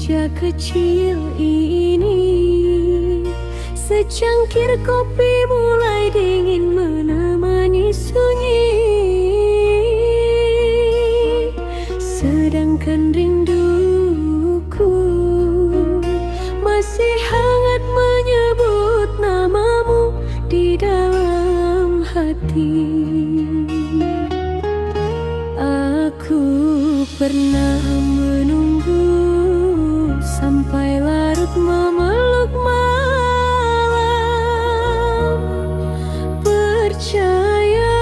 meja kecil ini, secangkir kopi mulai dingin menemani sunyi. Sedangkan rinduku masih hangat menyebut namamu di dalam hati. Aku pernah menunggu sampai larut memeluk malam, percaya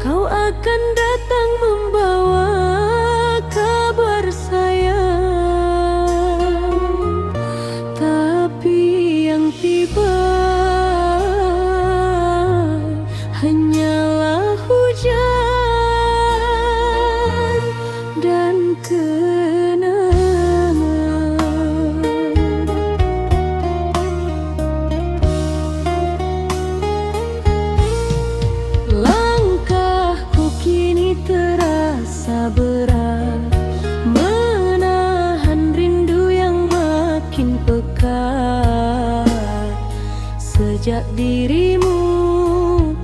kau akan datang membawa kabar sayang. Tapi yang tiba hanyalah hujan dan kenangan. Langkahku kini terasa berat, menahan rindu yang makin pekat. Sejak dirimu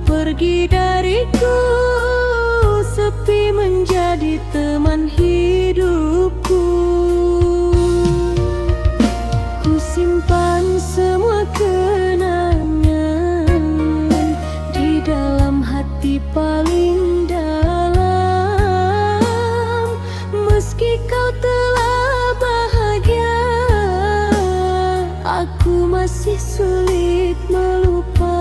pergi dariku, sepi menjadi teman hidupku. Ku simpan semua kenangan di dalam hati paling dalam. Meski kau telah bahagia, aku masih sulit melupa.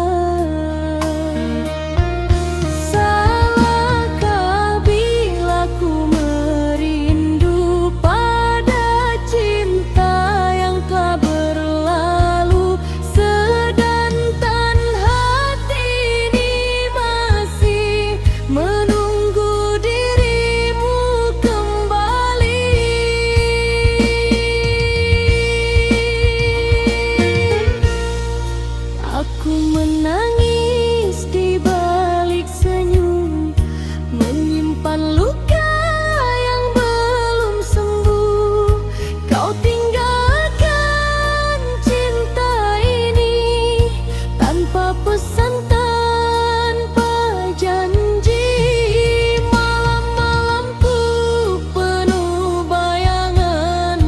Aku menangis di balik senyum, menyimpan luka yang belum sembuh. Kau tinggalkan cinta ini tanpa pesan, tanpa janji. Malam-malamku penuh bayangan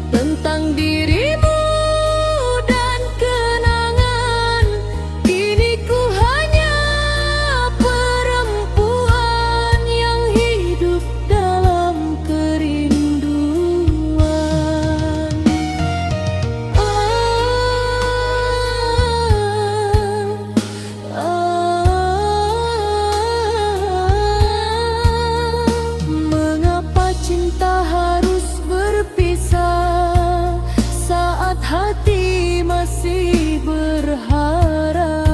tentang dirimu. Hati masih berharap.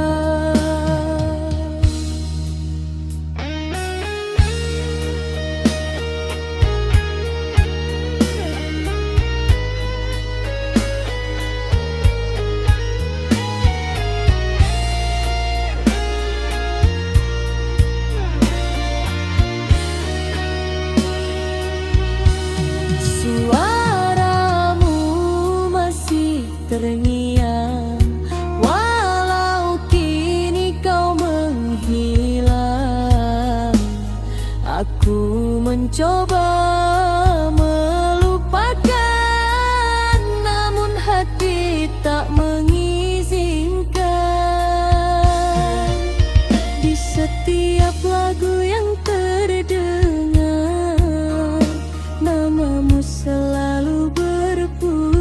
Terngiang, walau kini kau menghilang. Aku mencoba melupakan, namun hati tak mengizinkan. Di setiap lagu yang terdengar, namamu selalu berputar.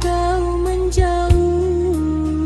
Kau menjauh.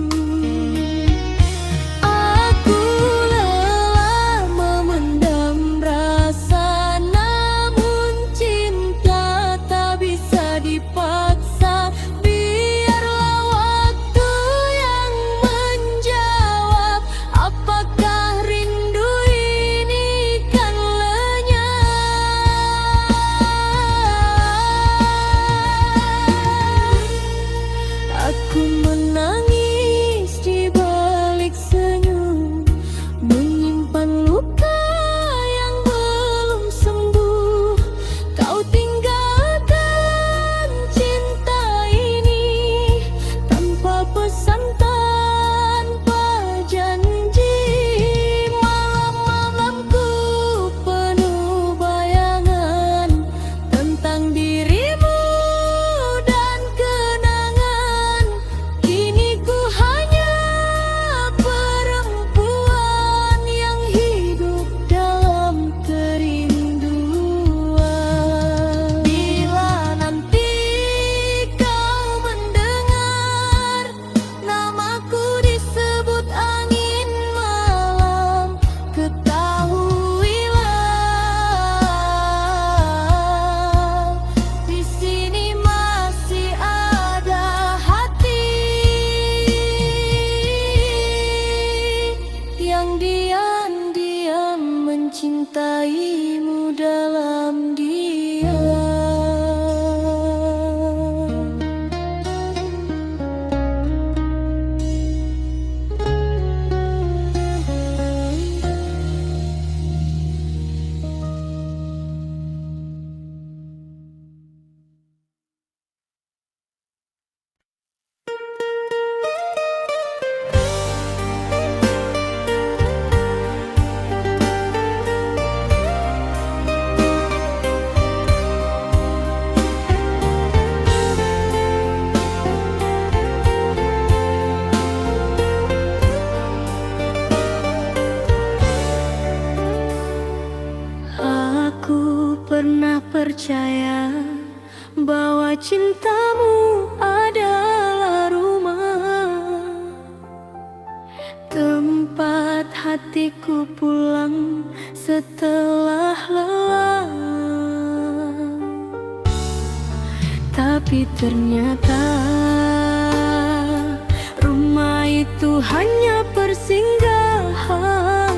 percaya bahwa cintamu adalah rumah, tempat hatiku pulang setelah lelah. Tapi ternyata rumah itu hanya persinggahan,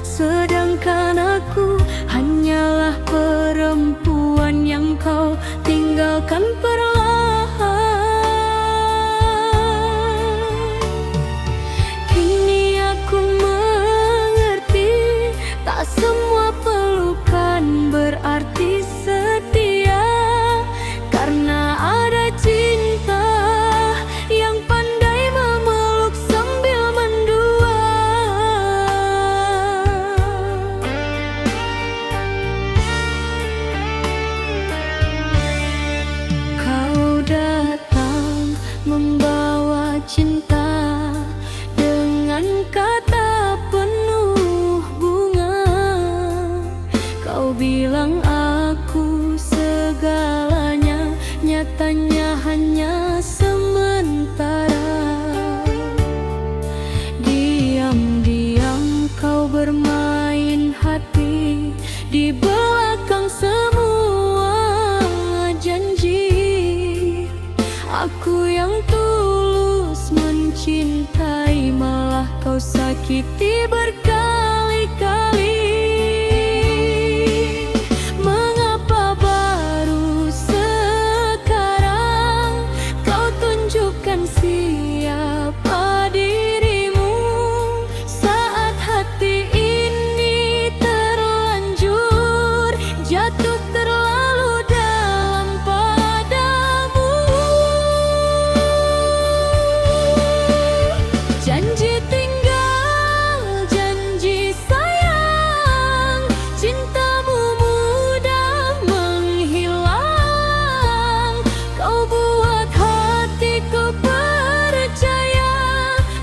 sedangkan aku hanyalah perempuan yang kau tinggalkan perlahan. Kini aku mengerti, tak semua pelukan berarti setia, karena ada cinta yang pandai memeluk sambil mendua. Kau datang membawa cinta dengan kata penuh bunga. Kau bilang aku segalanya, nyatanya hanya sementara. Diam-diam kau bermain hati di belakang semua janji. Aku yang tulus mencintai, malah kau sakiti berkali-kali. Mengapa baru sekarang kau tunjukkan siapa dirimu, saat hati ini terlanjur jatuh terlalu dalam padamu. Janji tinggal, janji sayang, cintamu mudah menghilang. Kau buat hatiku percaya,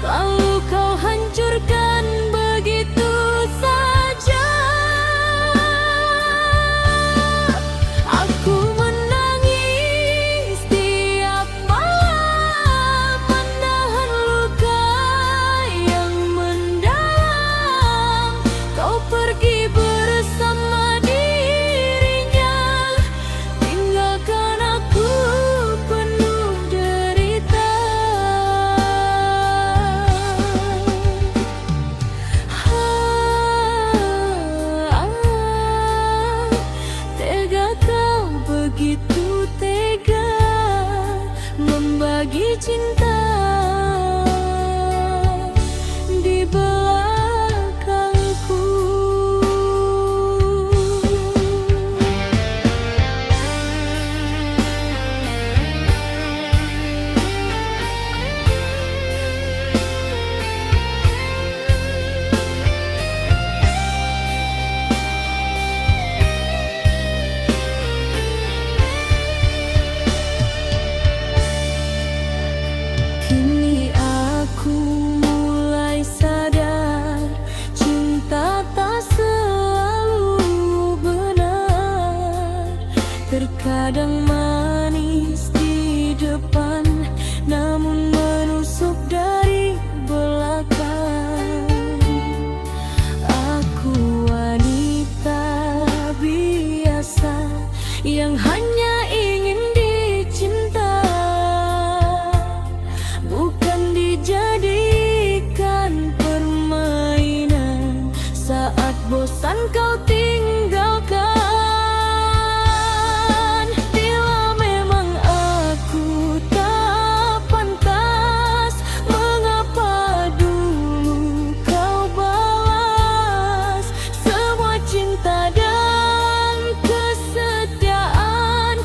lalu kau hancurkan begitu saja. Aku menangis tiap malam, menahan luka yang mendalam. Kau pergi bersama dirinya, tinggalkan aku penuh derita. Tega kau, begitu tega membagi cinta di belakangku. Kini aku mulai sadar, cinta tak selalu benar. Terkadang manis di depan, namun menusuk dari belakang. Aku wanita biasa yang hanya ingin dicinta, bukan dijadikan permainan saat bosan kau tinggalkan. Bila memang aku tak pantas, mengapa dulu kau balas semua cinta dan kesetiaan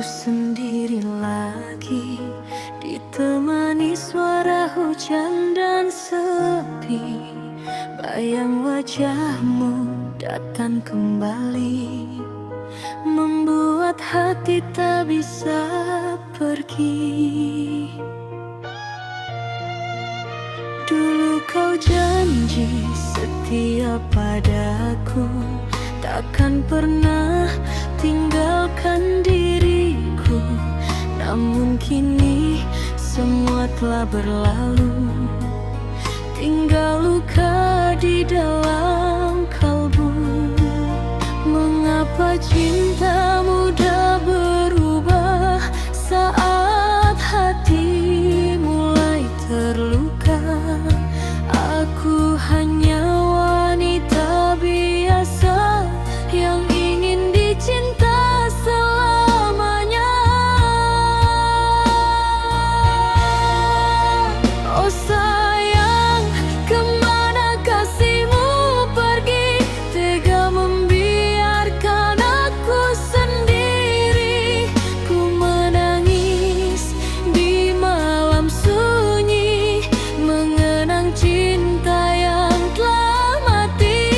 sendiri lagi, ditemani suara hujan dan sepi. Bayang wajahmu datang kembali, membuat hati tak bisa pergi. Dulu kau janji setia padaku, takkan pernah tinggalkan diriku. Namun kini semua telah berlalu, tinggal luka di dalam kalbu. Mengapa cinta mudah berubah saat hati mulai terluka? Aku hanya wanita biasa yang ingin dicinta selamanya. Oh sayang, kemana kasihmu pergi? Tega membiarkan aku sendiri. Ku menangis di malam sunyi, mengenang cinta yang telah mati.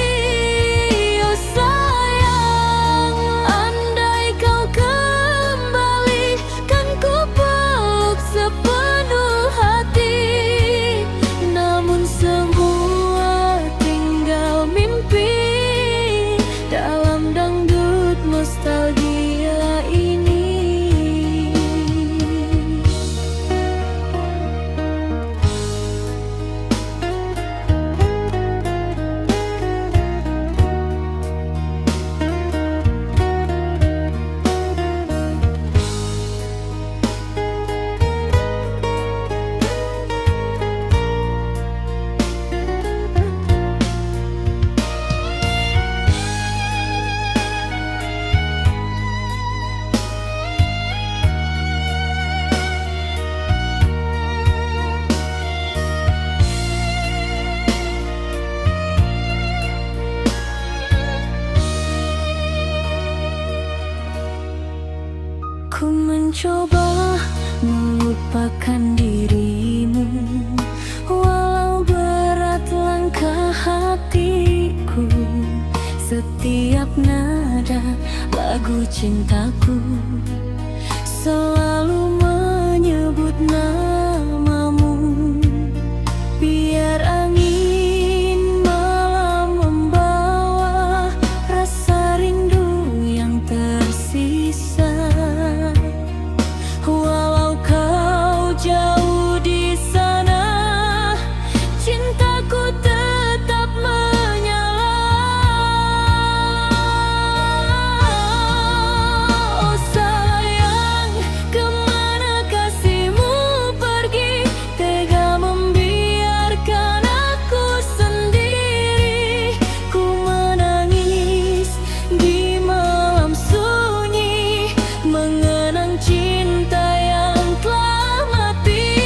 Oh sayang, andai kau kembali, kan ku peluk sepenuh hati. Namun semua tinggal mimpi dalam dangdut nostalgia ini. Ku mencoba melupakan dirimu, walau berat langkah hatiku. Setiap nada lagu cintaku selalu menyebut namamu. Biar angin malam membawa rasa rindu yang tersisa. Walau kau jauh di sana, cintaku tetap menyala. Oh sayang, kemana kasihmu pergi? Tega membiarkan aku sendiri. Ku menangis di malam sunyi, mengenang cinta yang telah mati.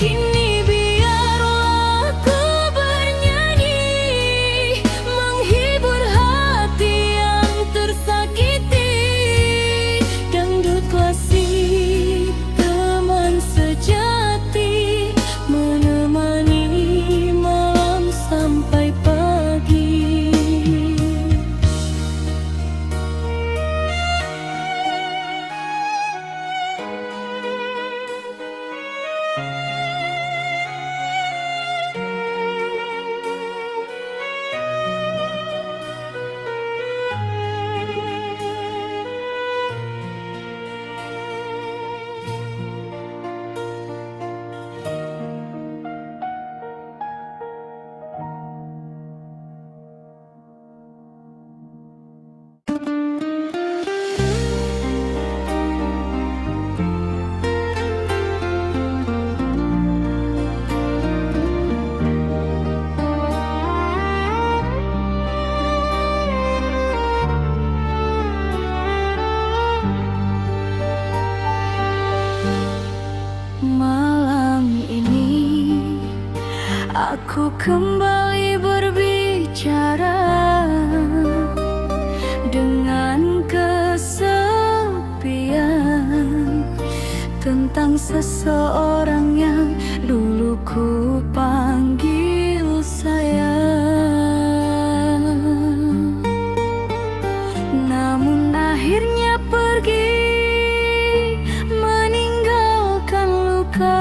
Kini biarlah aku bernyanyi, menghibur hati yang tersakiti. Dangdut klasik, teman sejati, menemani malam sampai pagi. Aku kembali berbicara dengan kesepian. seseorang yang dulu ku panggil sayang, namun akhirnya pergi meninggalkan luka.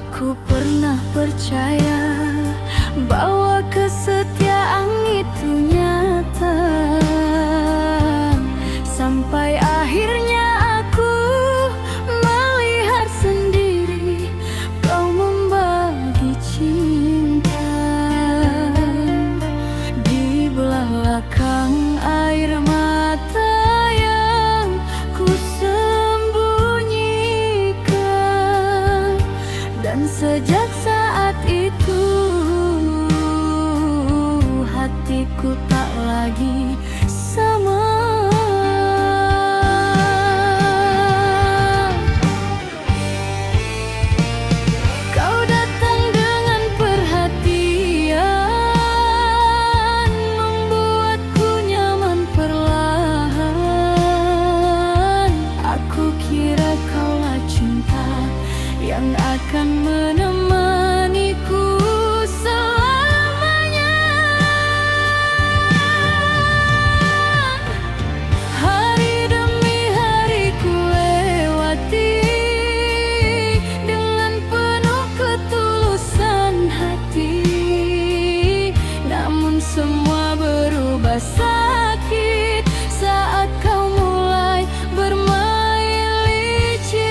Aku pernah percaya bahwa kesetiaan itu nyata, sampai akhirnya aku melihat sendiri kau membagi cinta. Di belakang air mata yang ku sembunyikan, dan sejak saat itu hatiku tak lagi sama. Kau datang dengan perhatian, membuatku nyaman perlahan. Aku kira kaulah cinta yang akan menemaniku selamanya. Hari demi hari ku lewati dengan penuh ketulusan hati, namun semua berubah sakit saat kau mulai bermain licik.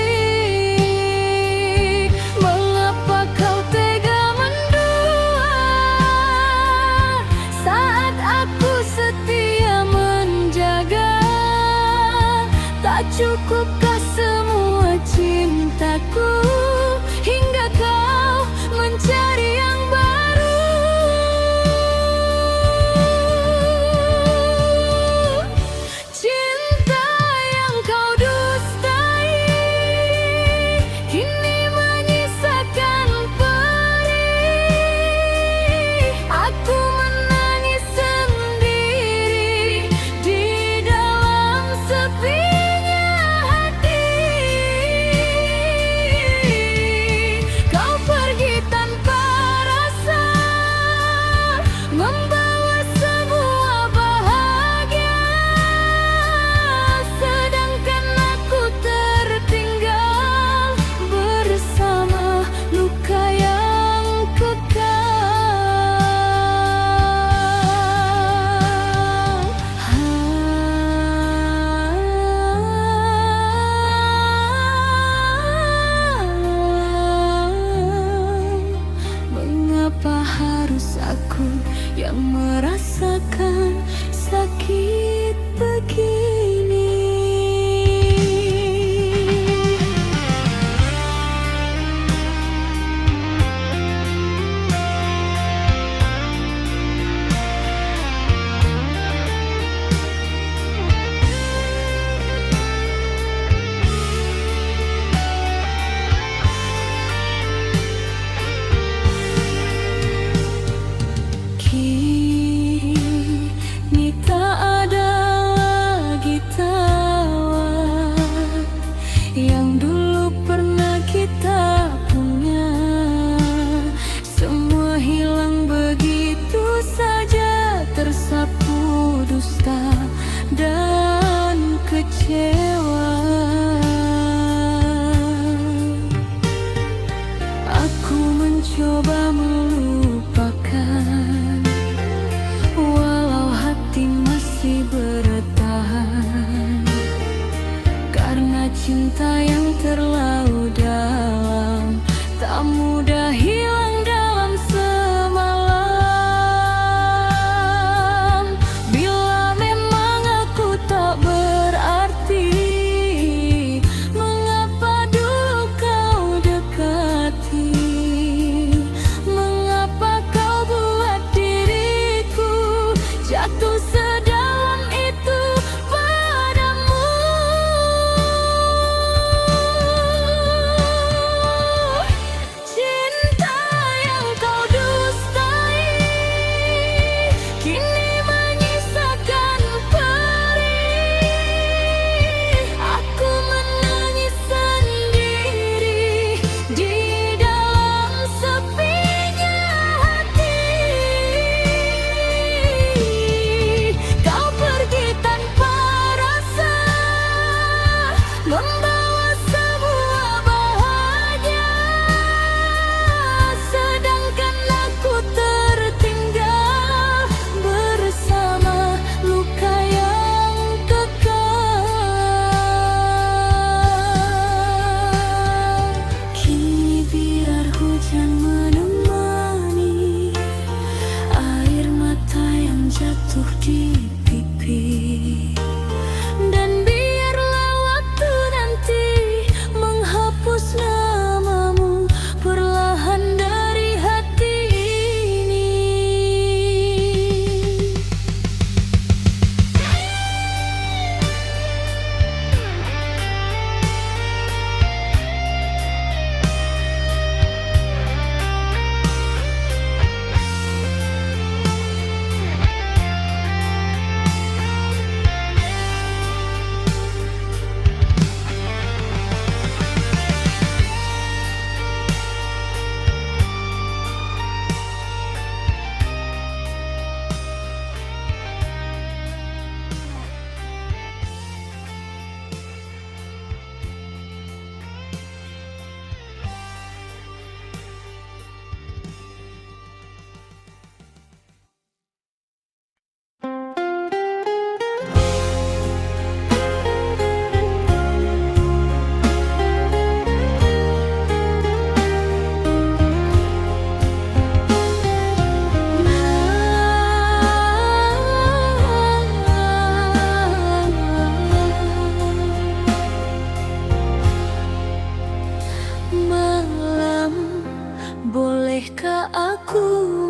Mengapa kau tega mendua saat aku setia menjaga? Tak cukupkah semua cintaku hingga kau mencari yang baru? Cinta yang kau dustai kini menyisakan perih. Aku menangis sendiri di dalam sepinya hati. Kau pergi tanpa rasa, membawa semua bahagia, sedangkan aku tertinggal bersama luka yang kekal. Mengapa harus aku yang merasakan sakit begini? Kini tak ada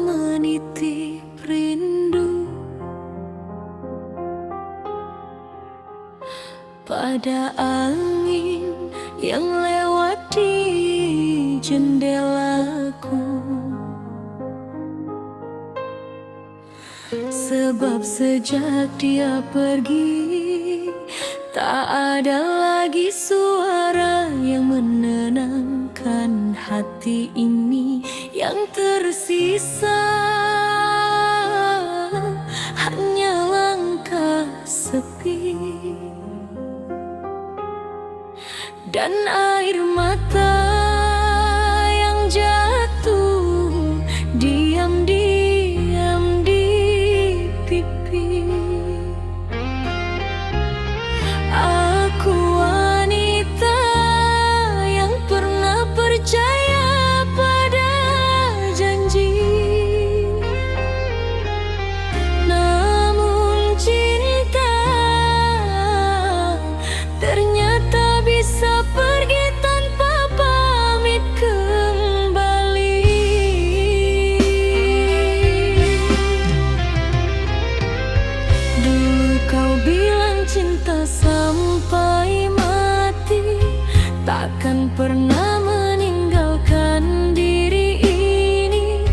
menitip rindu pada angin yang lewat di jendelaku. Sebab sejak dia pergi, tak ada lagi suara yang menenangkan hati ini. Yang tersisa hanya langkah sepi dan air mata yang jatuh diam-diam di pipi. Aku wanita yang pernah percaya pada janji, namun cinta ternyata bisa pergi tanpa pamit kembali. Dulu kau bilang cinta sampai mati, takkan pernah meninggalkan diri ini.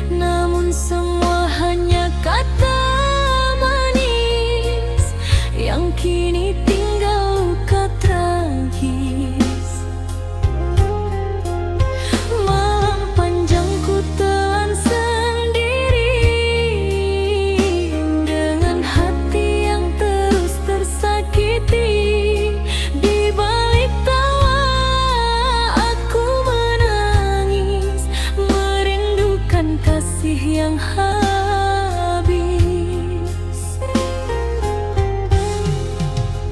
Namun semua hanya kata manis yang kini tinggal luka tragis. Malam panjang ku telan sendiri dengan hati yang terus tersakiti. Di balik tawa aku menangis, merindukan kasih yang habis.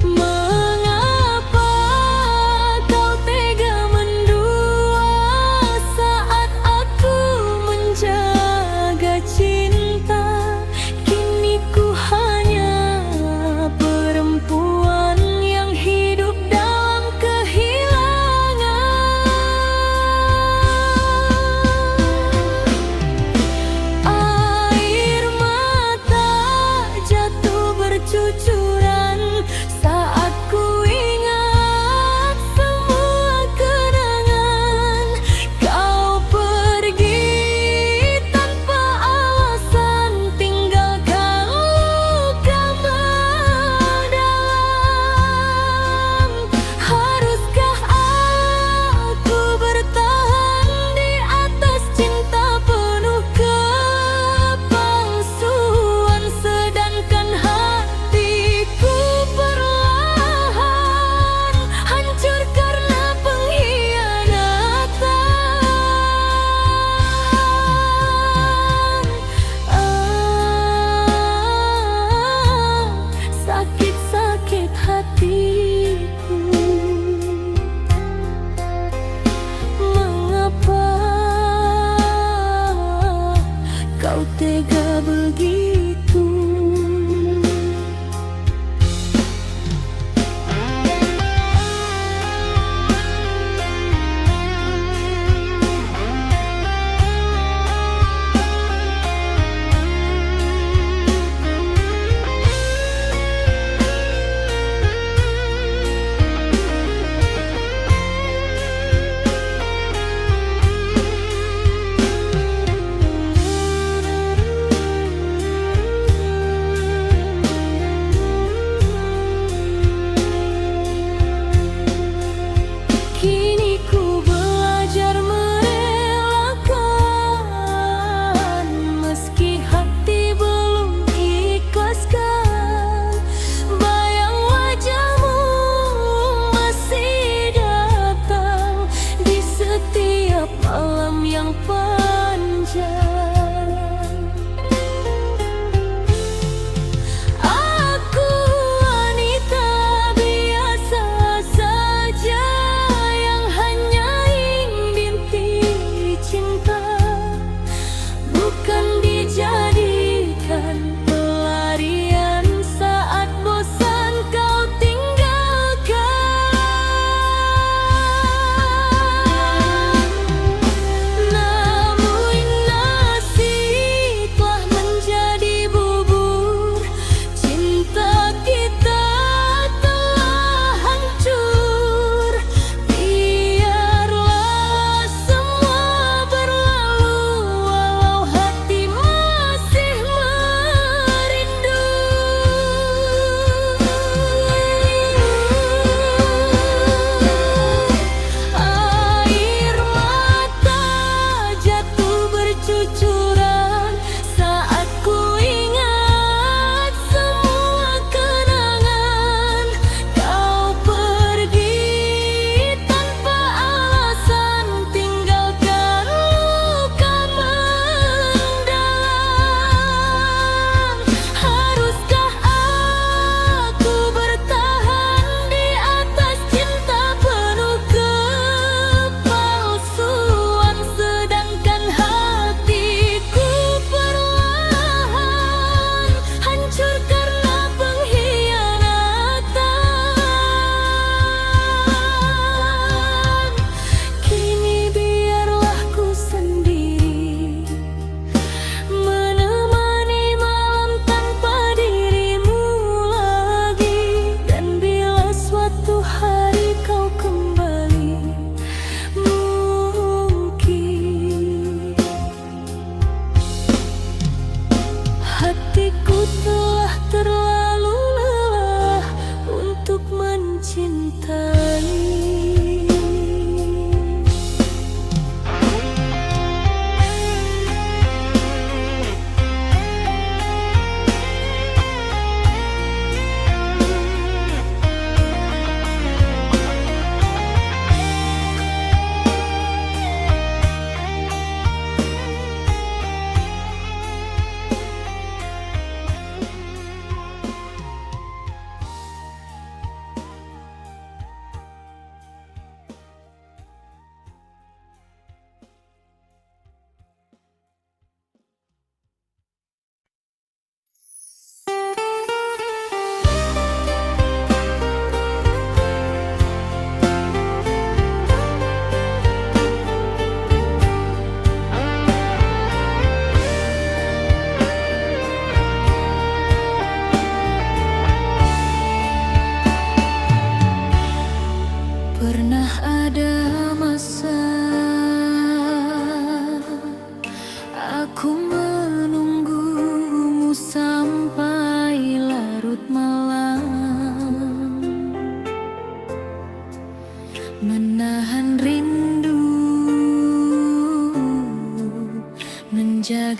Mengapa kau tega mendua saat aku menjaga cinta? Kini ku hanya perempuan yang hidup dalam kehilangan. Air mata jatuh bercucuran saat ku ingat semua kenangan. Kau pergi tanpa alasan, tinggalkan luka mendalam. Haruskah aku bertahan di atas cinta penuh kepalsuan, sedangkan hatiku perlahan hancur karena pengkhianatan. Sakit-sakit hatiku. Mengapa kau tega begitu?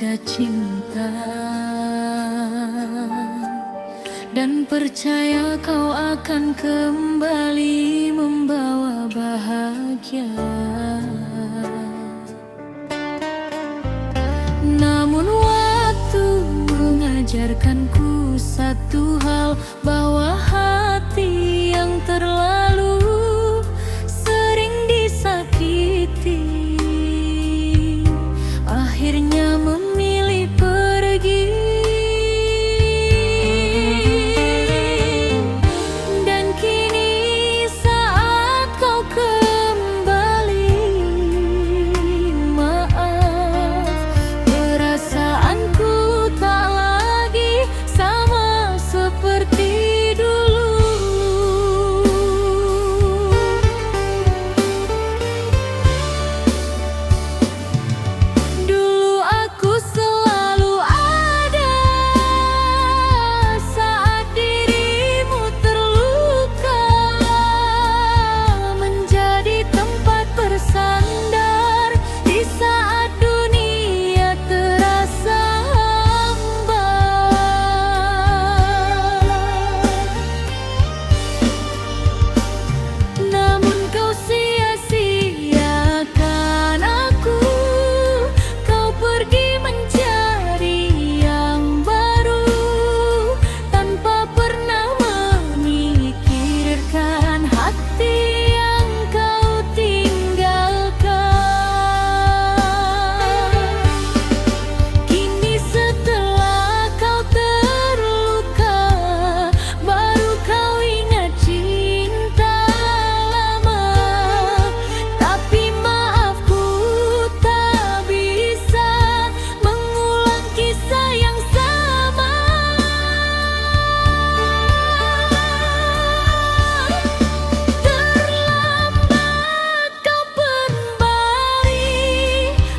ada cinta, dan percaya kau akan kembali membawa bahagia. Namun waktu mengajarkanku satu hal, bahwa hati yang terlalu sering disakiti akhirnya memilih pergi. Dan kini saat kau kembali, maaf, perasaanku tak lagi sama seperti dulu. Dulu aku selalu ada saat dirimu terluka, menjadi tempat bersandar di saat dunia terasa hambar. Namun kau sia-siakan aku, kau pergi mencari yang baru, tanpa pernah memikirkan hati yang kau tinggalkan. Kini setelah kau terluka, baru kau ingat cinta lama. Tapi maafku tak bisa mengulang kisah yang sama. Terlambat kau kembali,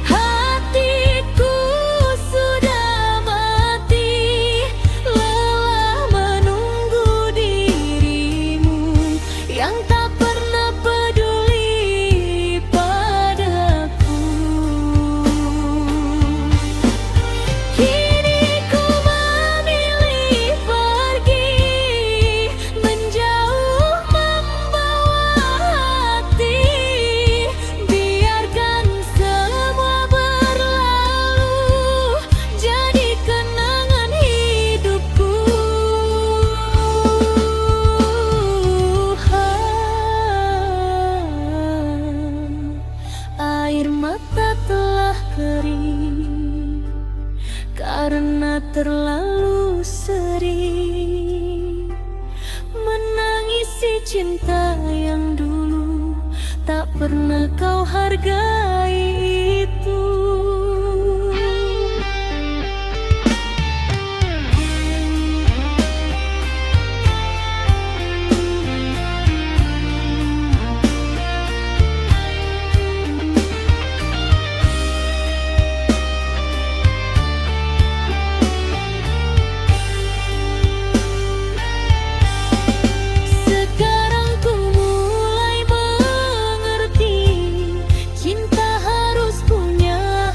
hatiku sudah mati, lelah menunggu dirimu yang tak pernah peduli padaku. Kini ku memilih pergi, menjauh membawa hati, biarkan semua berlalu, jadi kenangan hidupku. Air mata telah kering karena terlalu sering menangisi cinta yang dulu tak pernah kau hargai itu. Sekarang ku mulai mengerti, cinta harus punya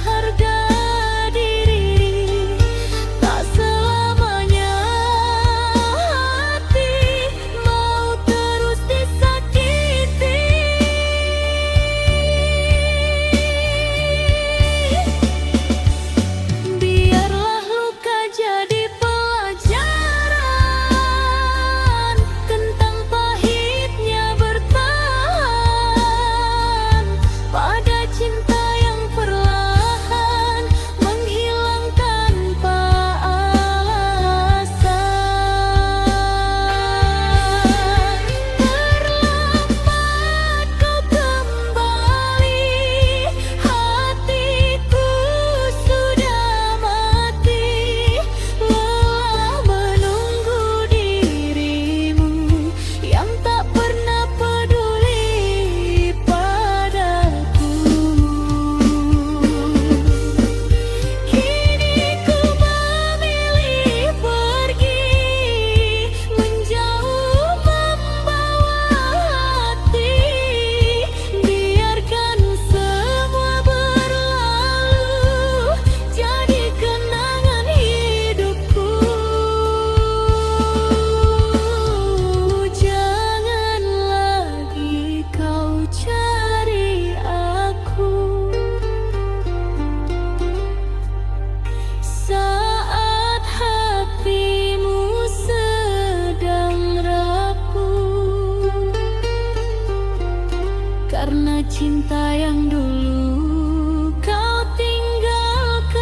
cinta yang dulu kau tinggalkan,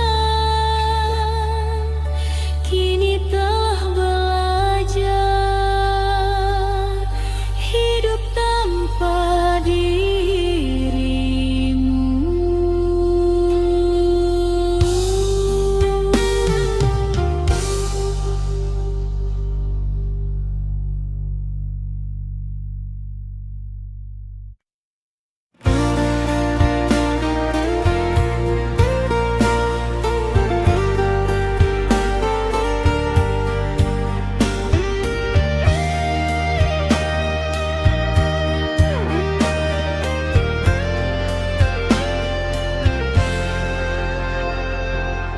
kini telah belajar hidup tanpa dirimu.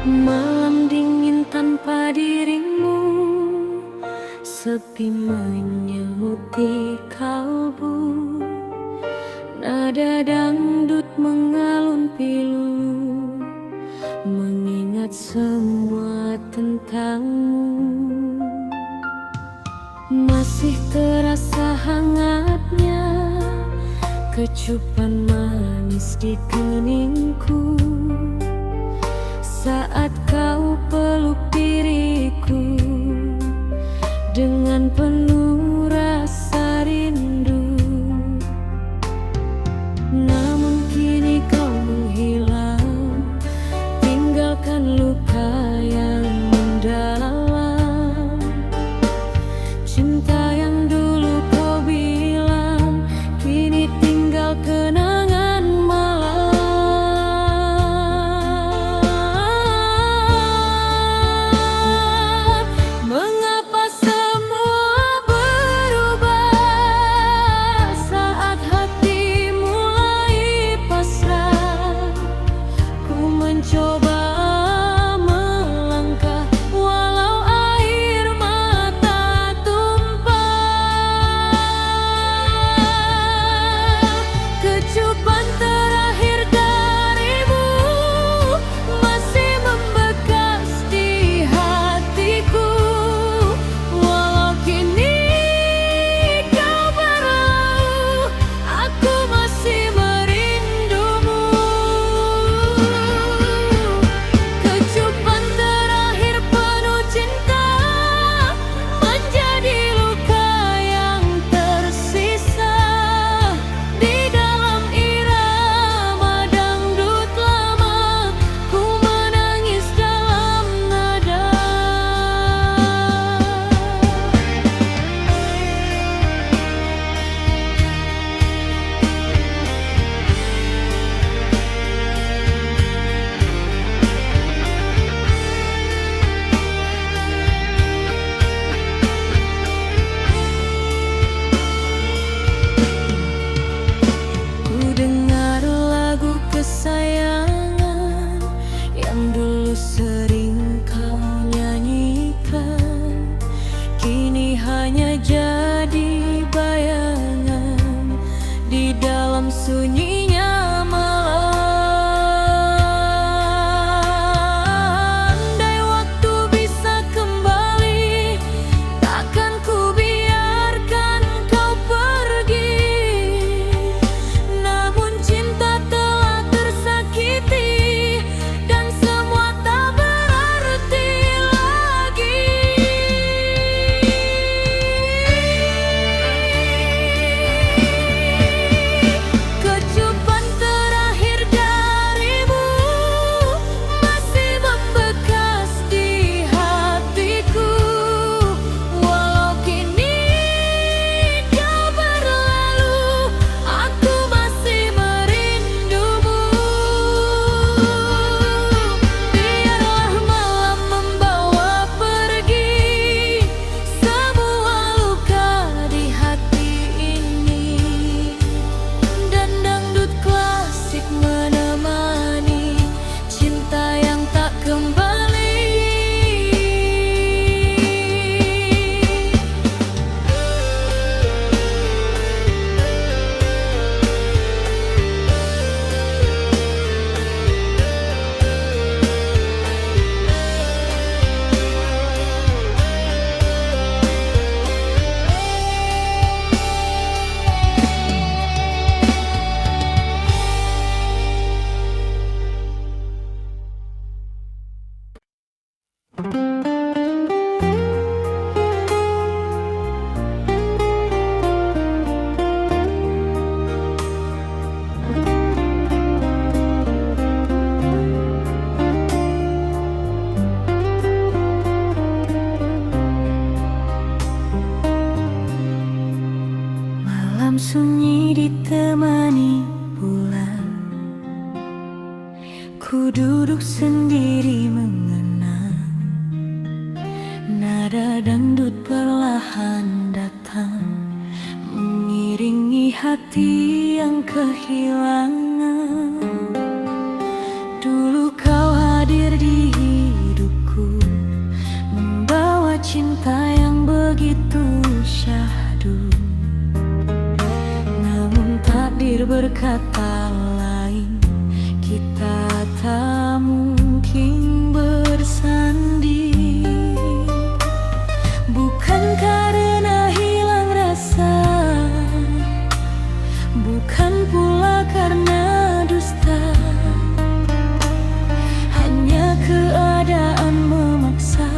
Malam dingin tanpa dirimu, sepi menyemuti kalbu. Nada dangdut mengalun pilu, mengingat semua tentangmu. Masih terasa hangatnya kecupan manis di keningku saat kau peluk diriku dengan penuh rasa rindu. Namun kini kau menghilang, tinggalkan luka yang mendalam. Cinta yang dulu kau bilang, kini tinggal kenangan malam. duduk sendiri mengenang nada dangdut perlahan datang, mengiringi hati yang kehilangan. Dulu kau hadir di hidupku, membawa cinta yang begitu syahdu. Namun takdir berkata lain, kita tak mungkin bersanding. Bukan karena hilang rasa, bukan pula karena dusta, hanya keadaan memaksa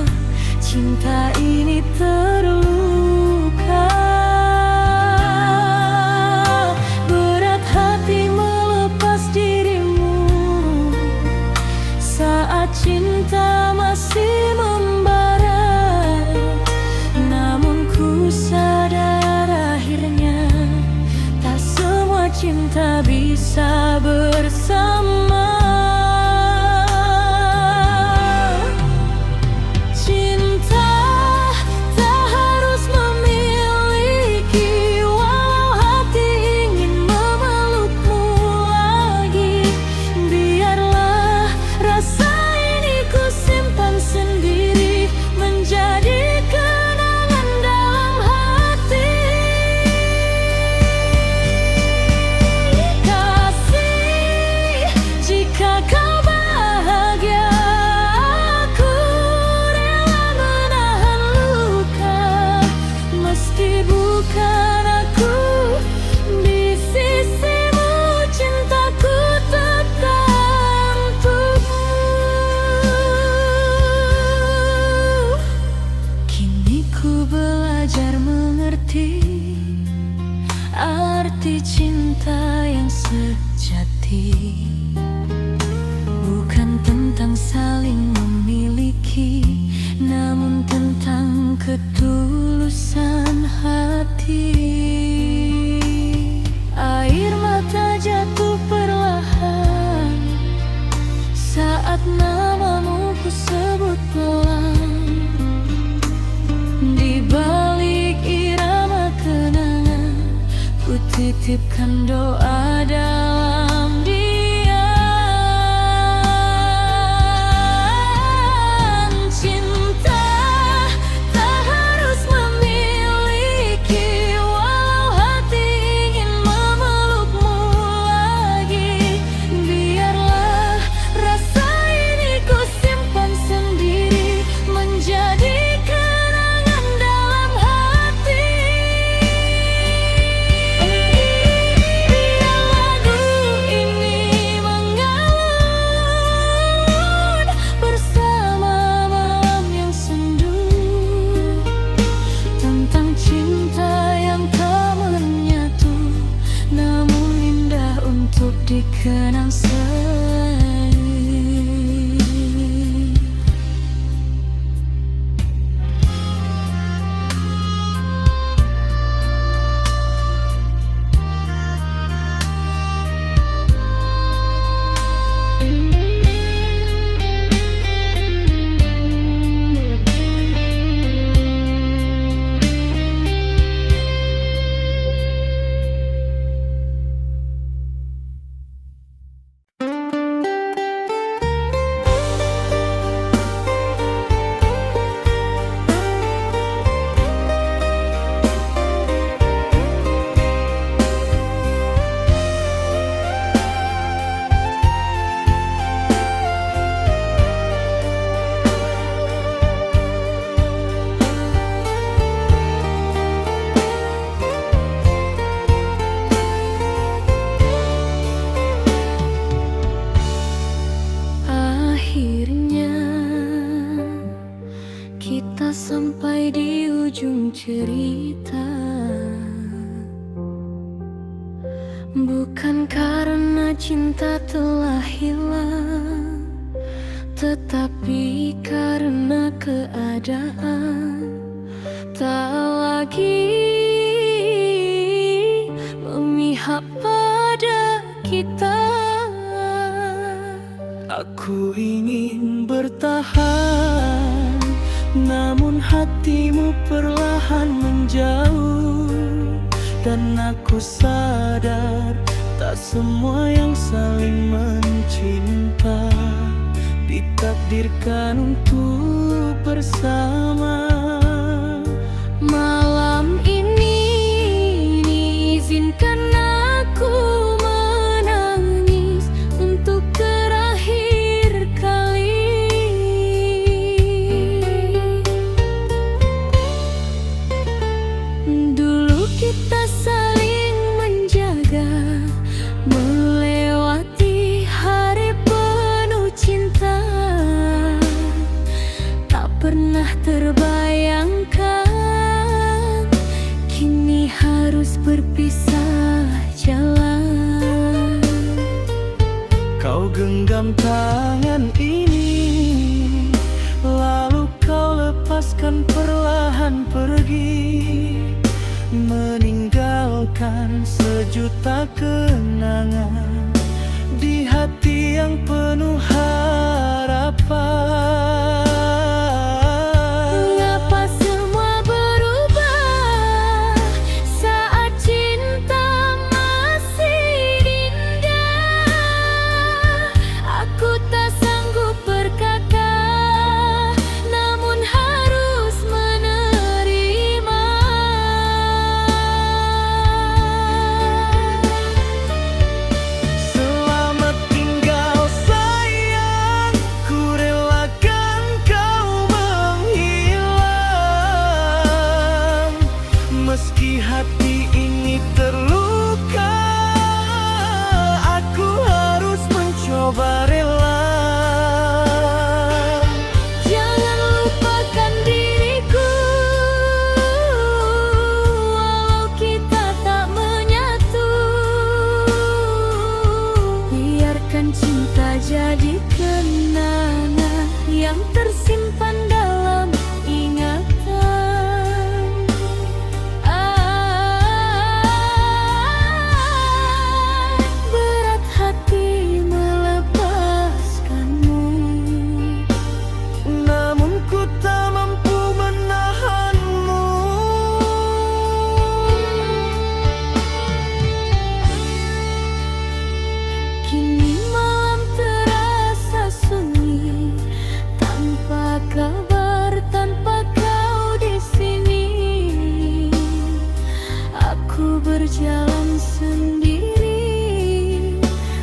cinta ini terluka. Berat hati melepas dirimu saat cinta masih membara. Namun ku sadar akhirnya tak semua cinta bisa bersama. Cinta tak harus memiliki, walau hati ingin memelukmu lagi. Biarlah rasa ini ku simpan sendiri, menjadi kenangan dalam hati. Kasih, jika kau bahagia, aku rela menahan luka. Meski bukan aku di sisimu, cintaku tetap untukmu. Kini ku belajar mengerti arti cinta yang sejati. Bukan tentang saling memiliki, namun tentang ketulusan hati. Air mata jatuh perlahan saat namamu ku sebut pelan. Di balik irama kenangan, ku titipkan doa dalam diam. Cinta tak harus memiliki, walau hati ingin memelukmu lagi. Biarlah rasa ini ku simpan sendiri, menjadi kenangan dalam hati. Biar lagu ini mengalun bersama malam yang sendu, tentang cinta yang tak menyatu, namun indah untuk dikenang selalu. Akhirnya kita sampai di ujung cerita. Bukan karena cinta telah hilang, tetapi karena keadaan tak lagi memihak pada kita. Aku Ku ingin bertahan, namun hatimu perlahan menjauh. Dan aku sadar, tak semua yang saling mencinta ditakdirkan untuk bersama. Malam ini izinkan aku menangis untuk terakhir kali. Dulu kita saling menjaga, melewati hari penuh cinta. Tak pernah terbayangkan kini harus berpisah jalan. Kau genggam tangan ini, lalu kau lepaskan perlahan pergi, meninggalkan sejuta kenangan di hati yang penuh harapan. Mengapa semua berubah saat cinta masih indah? Aku tak sanggup berkata, namun harus menerima. Selamat tinggal sayang, ku relakan kau menghilang. Meski hati ini terluka, aku harus mencoba rela. Jangan lupakan diriku, walau kita tak menyatu. Biarkan cinta jadi kenangan yang tersimpan dalam ingatan. Berat hati melepaskanmu, namun ku tak mampu menahanmu. Kini malam terasa sunyi, tanpa kabar, tanpa kau di sini. Aku berjalan sendiri,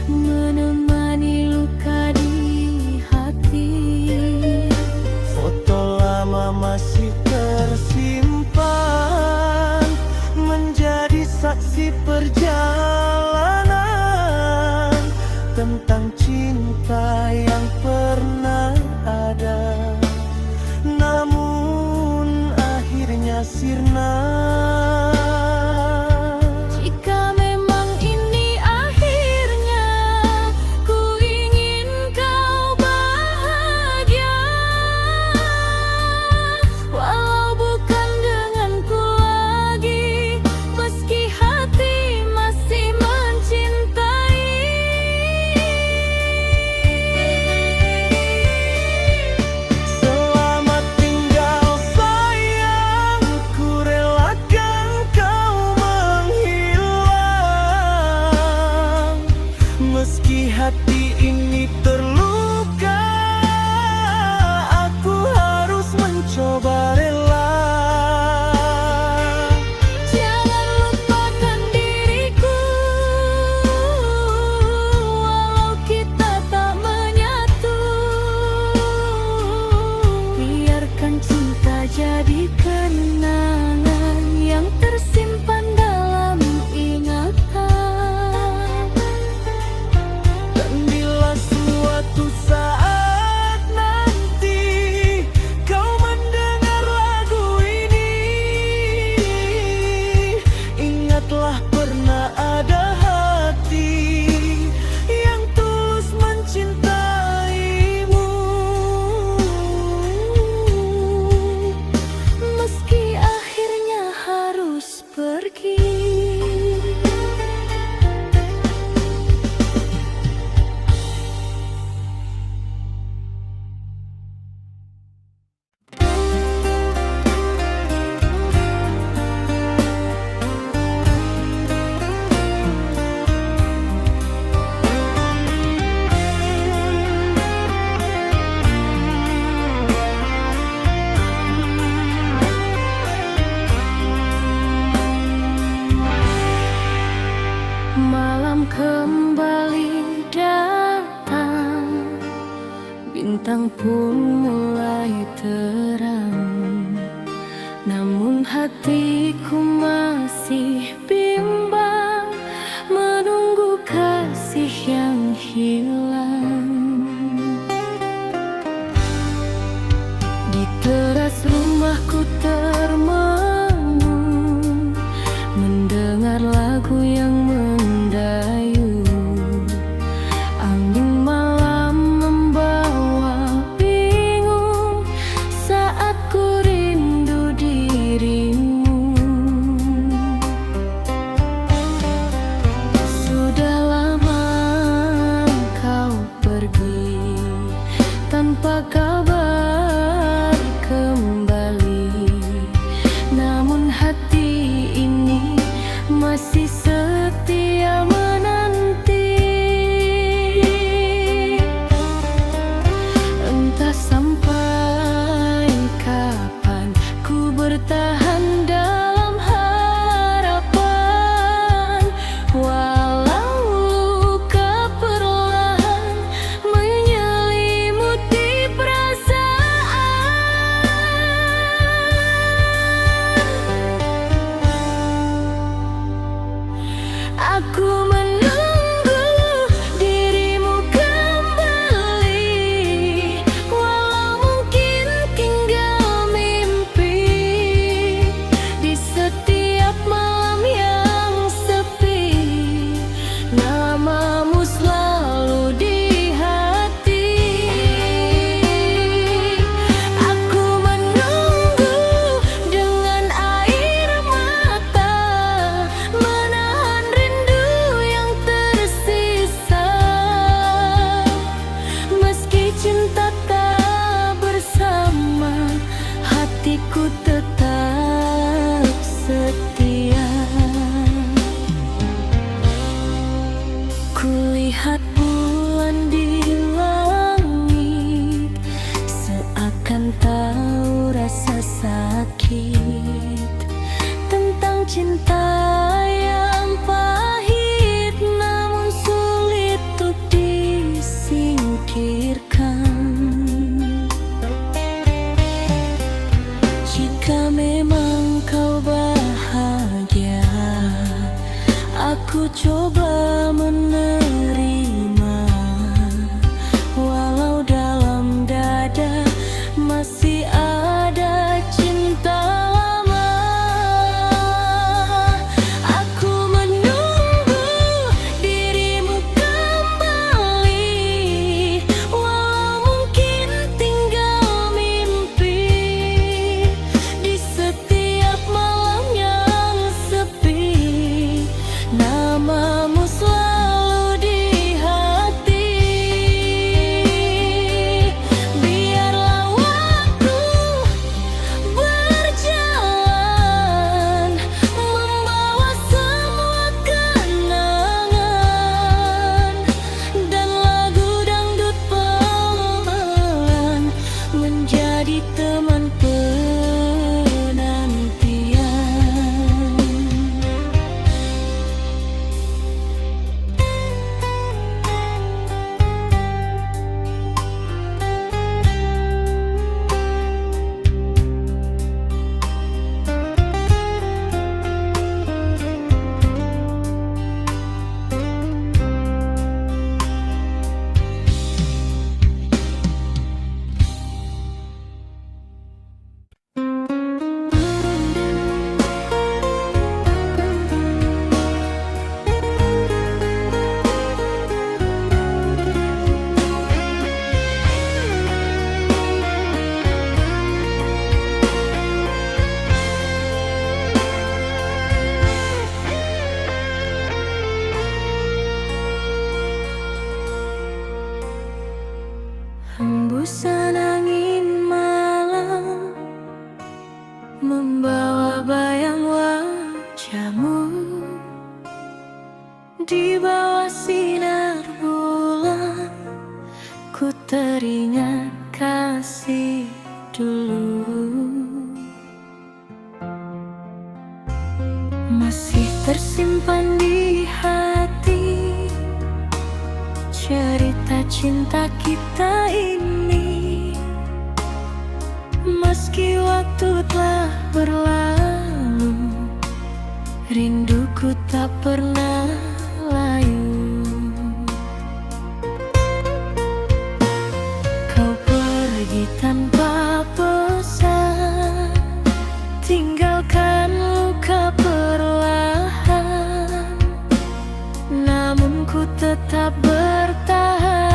menemani luka di hati. Foto lama masih tersimpan, menjadi saksi perjalanan tentang cinta yang pernah ada, namun akhirnya sirna. Jika memang ini akhirnya, ku ingin kau bahagia, walau bukan denganku lagi. Meski hati masih mencintai. Selamat tinggal sayang, ku relakan kau menghilang. Meski hati ini terluka, aku harus mencoba rela. Jangan lupakan diriku, walau kita tak menyatu. Biarkan cinta jadi kenangan yang tersimpan dalam ingatan. Dan bila suatu saat nanti kau mendengar lagu ini, ingatlah pernah ada hati yang tulus mencintaimu. Meski bintang pun mulai terang, namun hatiku masih bimbang, menunggu kasih yang hilang. Di teras rumahku termenung, mendengar lagu yang mendayu. Angin malam membawa bingung saat ku rindu dirimu. Sudah lama kau pergi tanpa kabar kembali, namun hati ini masih setia menanti. Entah sampai kapan ku bertahan dalam harapan, walau luka perlahan menyelimuti perasaan. Aku menunggu dirimu kembali, walau mungkin tinggal mimpi. Di setiap malam yang sepi, namamu selalu di hati. Aku menunggu dengan air mata, menahan rindu yang tersisa. Meski cinta tak bersama, hatiku tetap setia. Kulihat bulan di langit, seakan tahu rasa sakit tentang cinta yang pahit, namun sulit untuk disingkirkan. Jika memang kau bahagia, aku coba menerima, walau dalam dada masih ada cinta lama. Aku menunggu dirimu kembali, walau mungkin tinggal mimpi. Di setiap malam yang sepi, namamu selalu di hati. Biarlah waktu berjalan, membawa semua kenangan, dan lagu dangdut pelan menjadi teman penantian. Hembusan angin malam membawa bayang wajahmu. Di bawah sinar bulan, ku teringat kasih dulu. Masih tersimpan di hati cerita cinta kita ini. Meski waktu telah berlalu, rinduku tak pernah layu. Kau pergi tanpa pesan, tinggalkan luka perlahan. Namun ku tetap bertahan.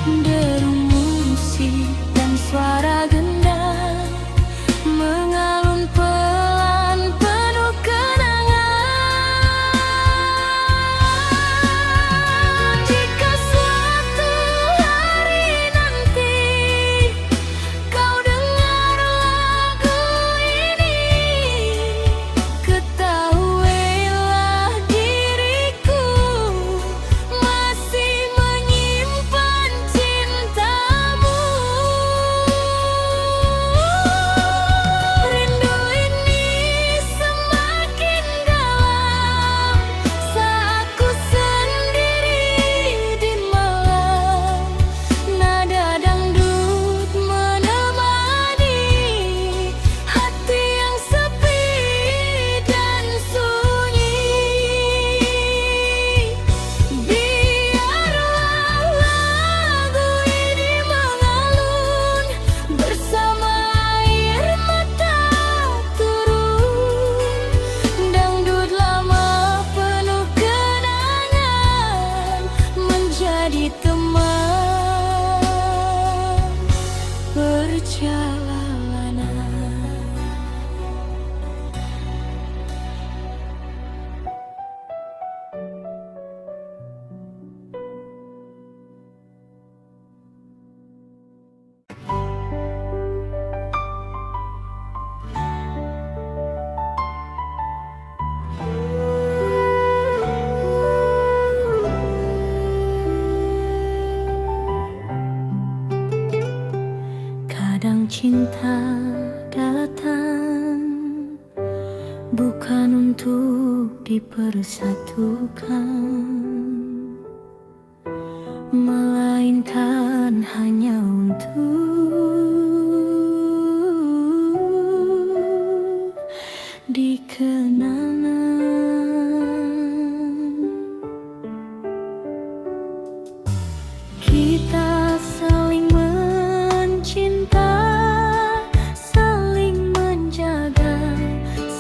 Deru musik dan suara gendang mengalun pelan penuh kenangan. Jika suatu hari nanti kau dengar lagu ini, ketahuilah diriku masih menyimpan cintamu. Rindu ini semakin dalam saat ku sendiri di malam. Nada dangdut menemani hati yang sepi dan sunyi. Biarlah lagu ini mengalun bersama air mata turun. Dangdut lama penuh kenangan menjadi teman perjalanan. Kadang cinta datang bukan untuk dipersatukan, melainkan hanya untuk dikenang. Kita saling mencinta, saling menjaga,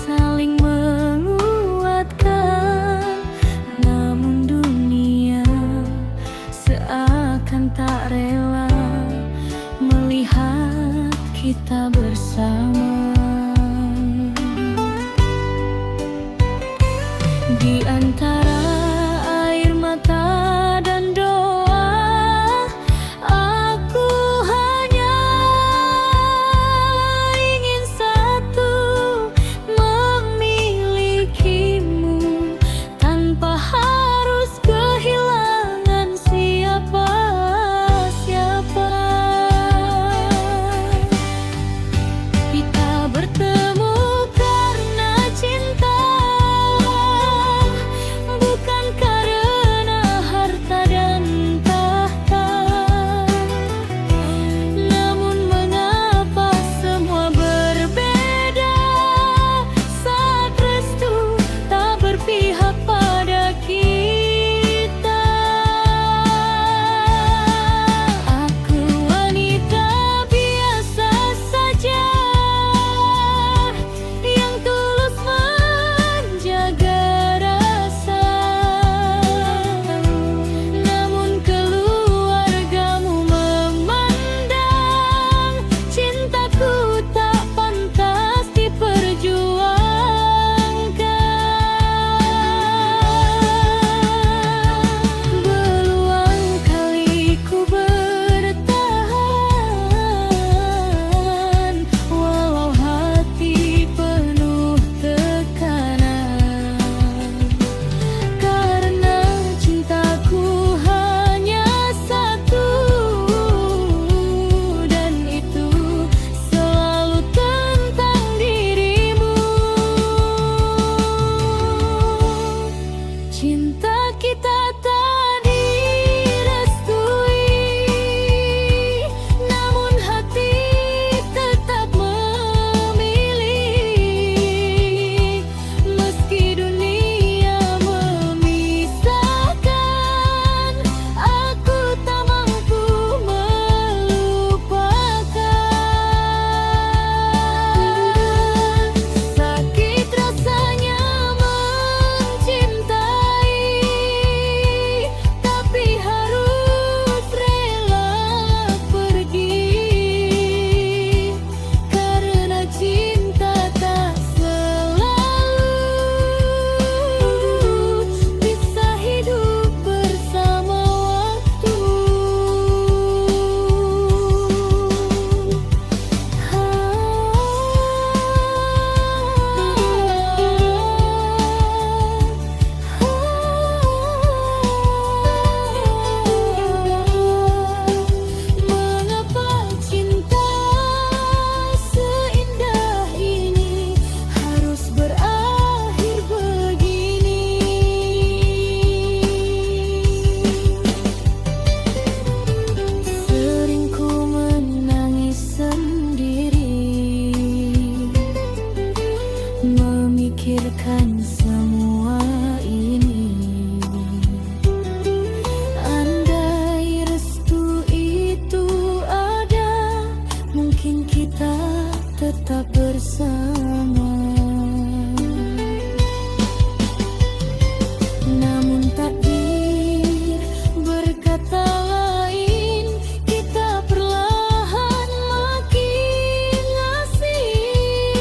saling menguatkan. Namun dunia seakan tak rela melihat kita bersama. Di antara air mata dan doa, aku hanya ingin satu, memilikimu Namun takdir berkata lain, kita perlahan makin asing.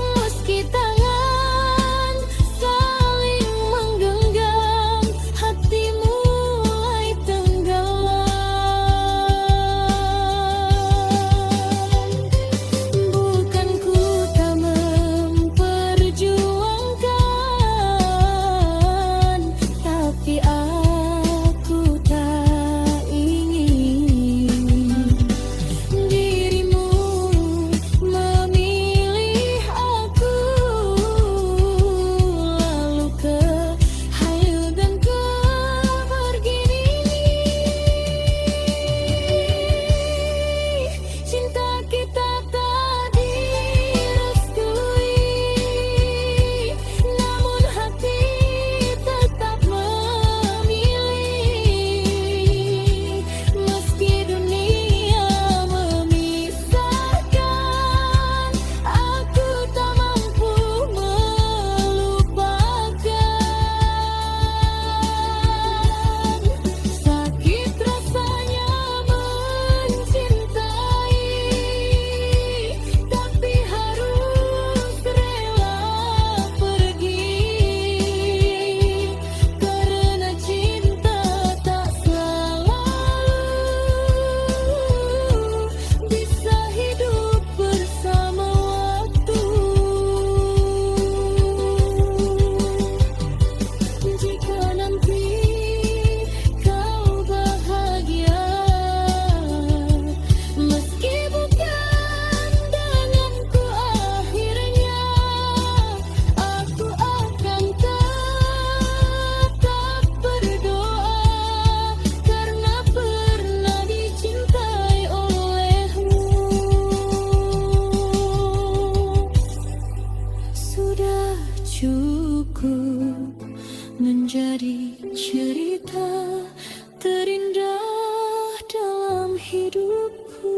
Meski tangan saling menggenggam, hati mulai tenggelam. Bukan ku tak memperjuangkan, tapi aku tak ingin dirimu memilih aku, lalu ke hayu dan ke pergi ini. Cinta kita tak direstui, namun hati tetap memilih. Meski dunia memisahkan, aku tak mampu melupakan. Sakit rasanya mencintai, tapi harus rela pergi, karena cinta tak selalu bisa hidup bersama waktu. Jika nanti kau bahagia, meski bukan denganku akhirnya, aku akan tetap berdoa karena pernah dicintai olehmu. Sudah cukup menjadi cerita terindah dalam hidupku.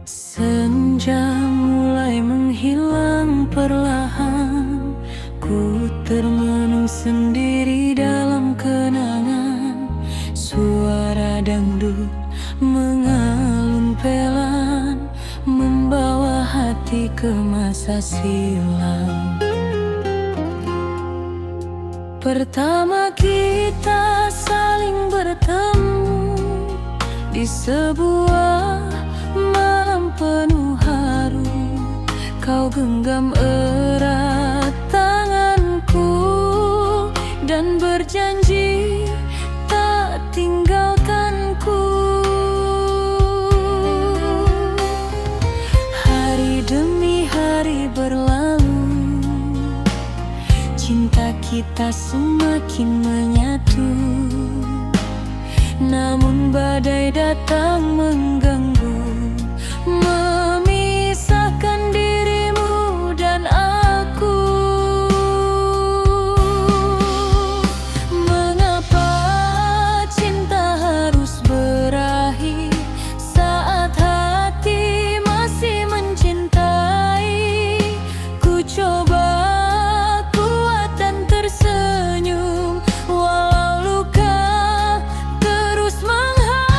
Senja mulai menghilang perlahan, ku termenung sendiri dalam kenangan. Suara dangdut mengalun pelan, membawa hati ke masa silam. Pertama kita saling bertemu di sebuah malam penuh haru. Kau genggam erat tanganku dan berjanji tak tinggalkanku. Hari demi hari berlalu, cinta kita semakin menyatu. Namun badai datang mengganggu, memisahkan dirimu dan aku. Mengapa cinta harus berakhir saat hati masih mencintai? Ku coba kuat dan tersenyum, walau luka terus menghampiri.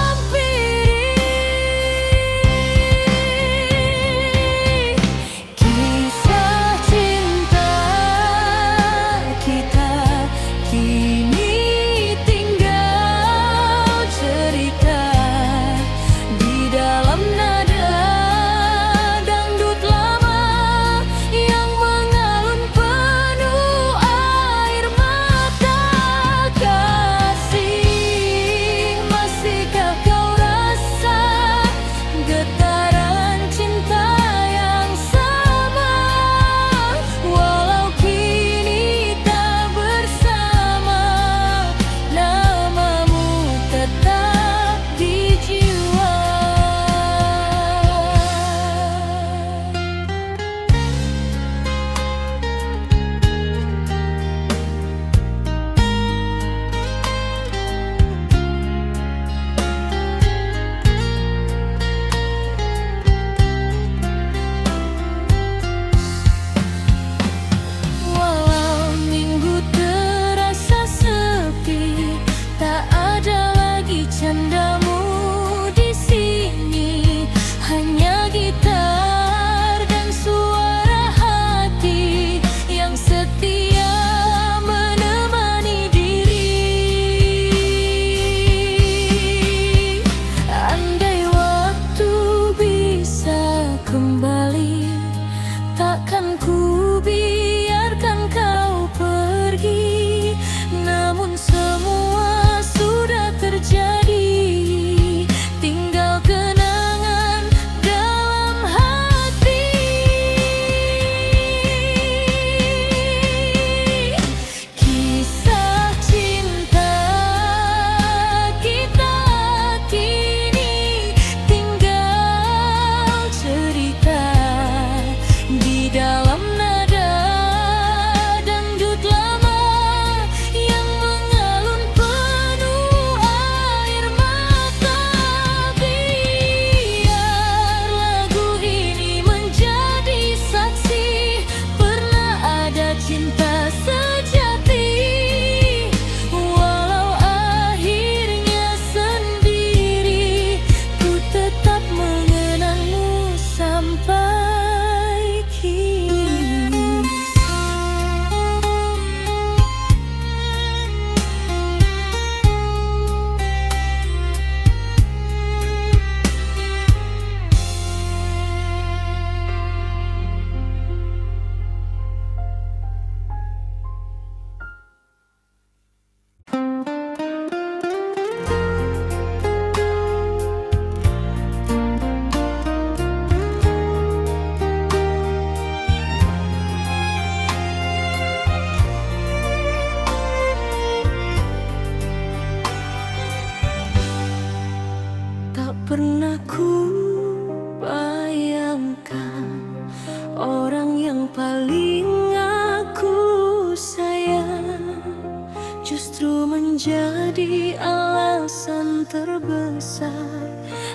senyum terbesar,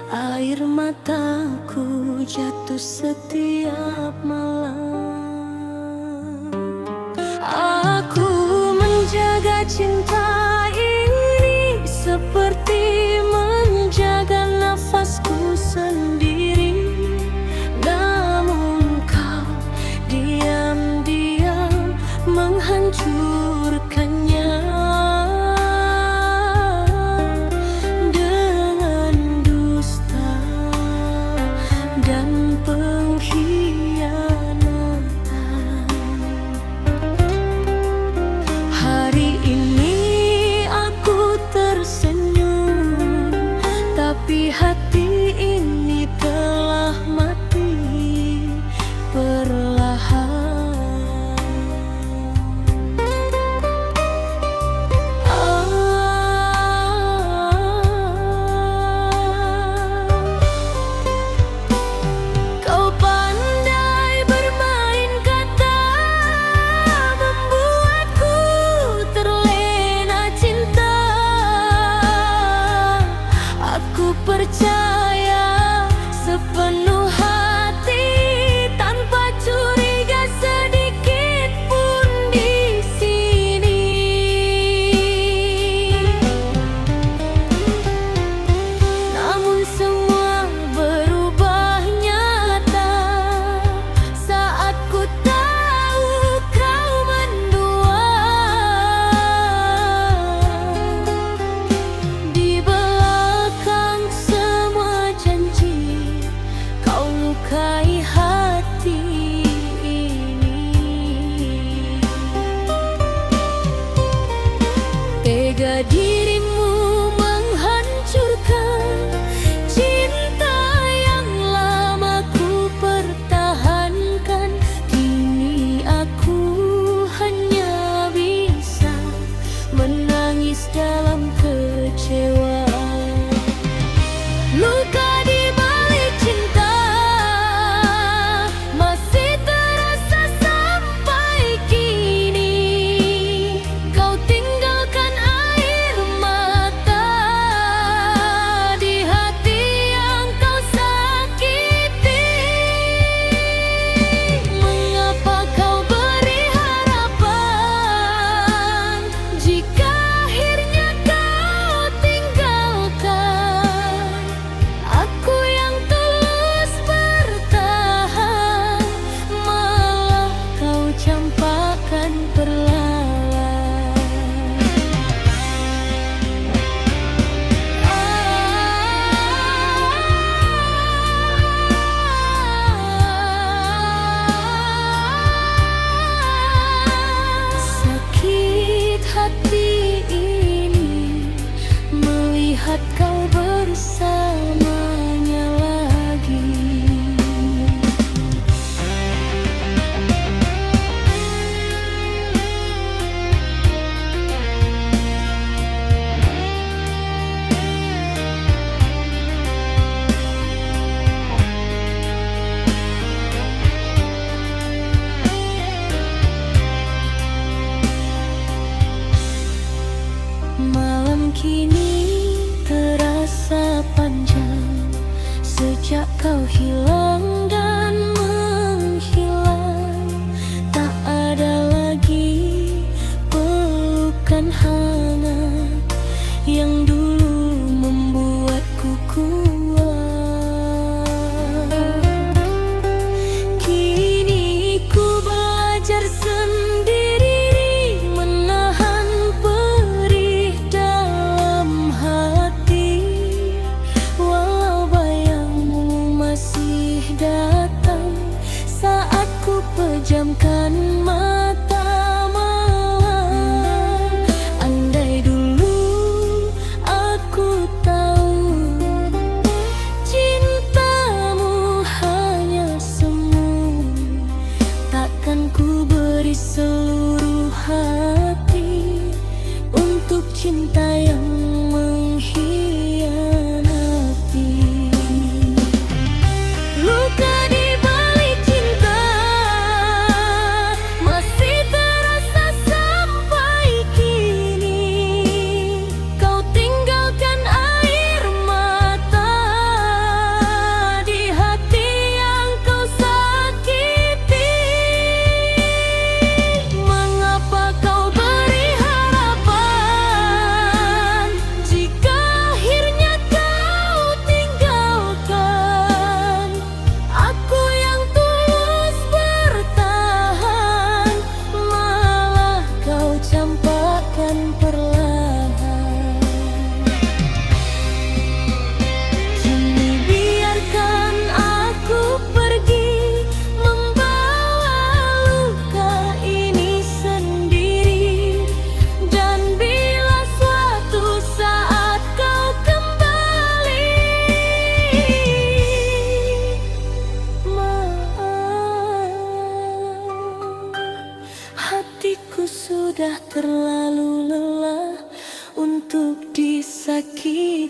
air mataku jatuh setiap malam. Aku menjaga cinta ini seperti menjaga nafasku sendiri. Namun kau diam-diam menghancurkannya dengan dusta dan pengkhianatan. Hari ini aku tersenyum, tapi hati ini telah mati perlahan. Kau pandai bermain kata, membuatku terlena cinta. Aku percaya sepenuh hati tanpa curiga sedikit pun di sini. Namun semua berubah nyata saat ku tahu kau mendua. Di belakang semua janji, kau lukai hati ini. Tega dirimu menghancurkan cinta yang lama ku pertahankan. Kini aku hanya bisa menangis dalam kecewa. Luka di balik cinta masih terasa sampai kini. Kau tinggalkan air mata di hati yang kau sakiti. Mengapa kau beri harapan jika akhirnya kau tinggalkan? Aku yang tulus bertahan, malah kau campakkan perlahan. Sakit hati ini melihat kau bersamanya lagi. Malam kini terasa panjang sejak kau hilang dan menghilang. Tak ada lagi pelukan hangat yang dulu membuatku kuat. Kini ku belajar sendiri menahan perih dalam hati. Walau bayangmu masih datang saat ku pejamkan mata malam. Andai dulu aku tahu cintamu hanya semu, takkan ku beri seluruh hati untuk cinta yang mengkhianati. Luka di balik cinta sudah terlalu lelah untuk disakiti